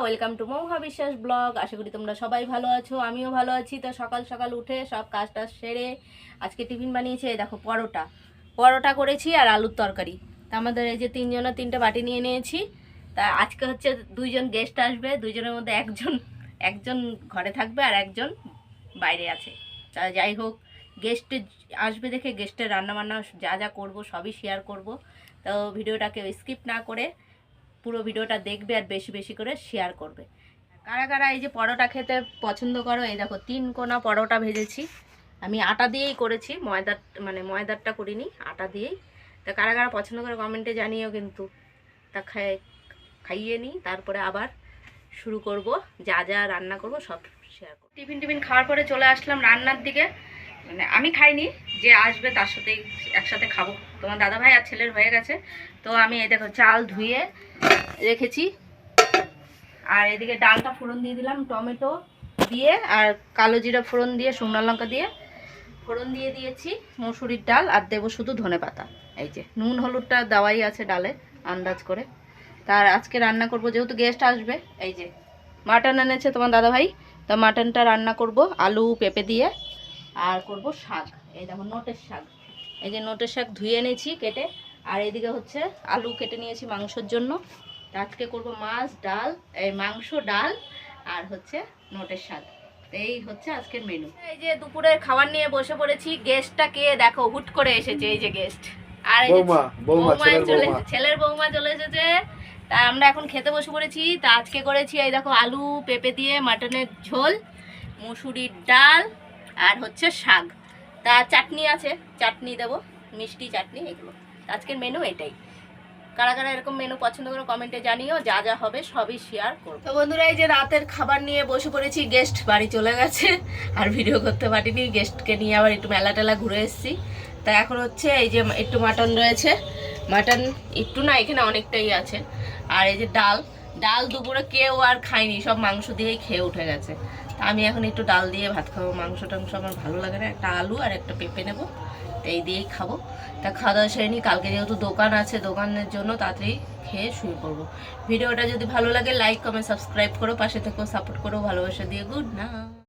Welcome to Mahua বিশ্বাস blog. আশা করি তোমরা সবাই ভালো আছো, আমিও ভালো আছি। তো সকাল সকাল উঠে সব কাজটা সেরে আজকে টিফিন বানিয়েছি। এই দেখো পরোটা করেছি আর আলুর তরকারি। তা আমাদের এই যে তিনজনের তিনটে বাটি নিয়ে নিয়েছি। তা আজকে হচ্ছে দুইজন গেস্ট আসবে, দুইজনের মধ্যে একজন ঘরে থাকবে আর একজন বাইরে আছে। তা যাই হোক, গেস্ট আসবে দেখে গেস্টের রান্নাবান্না যা যা করব সবই শেয়ার করব। তো ভিডিওটাকে স্কিপ না করে পুরো ভিডিওটা দেখবে আর বেশি বেশি করে শেয়ার করবে। কারা কারা এই যে পরোটা খেতে পছন্দ করো, এই দেখো 3 কোনা পরোটা ভেজেছি। আমি আটা দিয়েই করেছি, ময়দারটা করিনি, আটা দিয়েই। তা কারা কারা পছন্দ করে কমেন্টে জানিও কিন্তু। তা খাইয়ে নিই, তারপরে আবার শুরু করব, যা যা রান্না করব সব শেয়ার করব। টিফিন খাওয়ার পরে চলে আসলাম রান্নার দিকে। আমি খাইনি, যে আসবে তার সাথেই একসাথে খাবো। তোমার দাদাভাই আর ছেলের হয়ে গেছে। তো আমি এই দেখো চাল ধুয়ে রেখেছি, আর এদিকে ডালটা ফোড়ন দিয়ে দিলাম টমেটো দিয়ে, আর কালো জিরা ফোড়ন দিয়ে, শুকনো লঙ্কা দিয়ে ফোড়ন দিয়ে দিয়েছি। মসুরির ডাল আর দেবো শুধু ধনেপাতা। এই যে নুন হলুদটা দেওয়াই আছে ডালে আন্দাজ করে। তার আজকে রান্না করব, যেহেতু গেস্ট আসবে। এই যে মাটন এনেছে তোমার দাদাভাই, তা মাটনটা রান্না করব আলু পেঁপে দিয়ে। আর করব শাক, এই দেখো নোটের শাক। এই যে নোটের শাক ধুয়ে এনেছি কেটে, আর এদিকে হচ্ছে আলু কেটে নিয়েছি মাংসের জন্য। আজকে করব মাংস ডাল আর হচ্ছে নোটের শাক। এই হচ্ছে আজকের মেনু। এই যে দুপুরের খাবার নিয়ে বসে পড়েছি। গেস্টটা কে দেখো, হুট করে এসেছে এই যে গেস্ট। আর এই ছেলের বৌমা চলে এসেছে। তা আমরা এখন খেতে বসে পড়েছি। তা আজকে করেছি এই দেখো আলু পেঁপে দিয়ে মাটনের ঝোল, মুসুরির ডাল আর হচ্ছে শাক। তা চাটনি আছে, চাটনি দেবো, মিষ্টি চাটনি, এগুলো আজকের মেনু এটাই। কারা কারা এরকম মেনু পছন্দ করে কমেন্টে জানিও, যা যা হবে সবই শেয়ার করবো। তো বন্ধুরা, এই যে রাতের খাবার নিয়ে বসে পড়েছি। গেস্ট বাড়ি চলে গেছে আর ভিডিও করতে পারিনি, গেস্টকে নিয়ে আবার একটু মেলা টেলা ঘুরে এসেছি। তা এখন হচ্ছে এই যে একটু মাটন রয়েছে, মাটন একটু না, এখানে অনেকটাই আছে। আর এই যে ডাল দুপুরে কেউ আর খায়নি, সব মাংস দিয়েই খেয়ে উঠে গেছে। তা আমি এখন একটু ডাল দিয়ে ভাত খাবো। মাংস টাংস আমার ভালো লাগে না। একটা আলু আর একটা পেঁপে নেবো, এই দিয়েই খাবো। তা খাওয়া দাওয়া সেরে নিই, কালকে যেহেতু দোকান আছে, দোকানের জন্য তাড়াতাড়ি খেয়ে শুয়ে পড়বো। ভিডিওটা যদি ভালো লাগে লাইক কমেন্ট সাবস্ক্রাইব করো, পাশে থেকেও সাপোর্ট করো, ভালোবাসা দিয়ে গুড নাইট।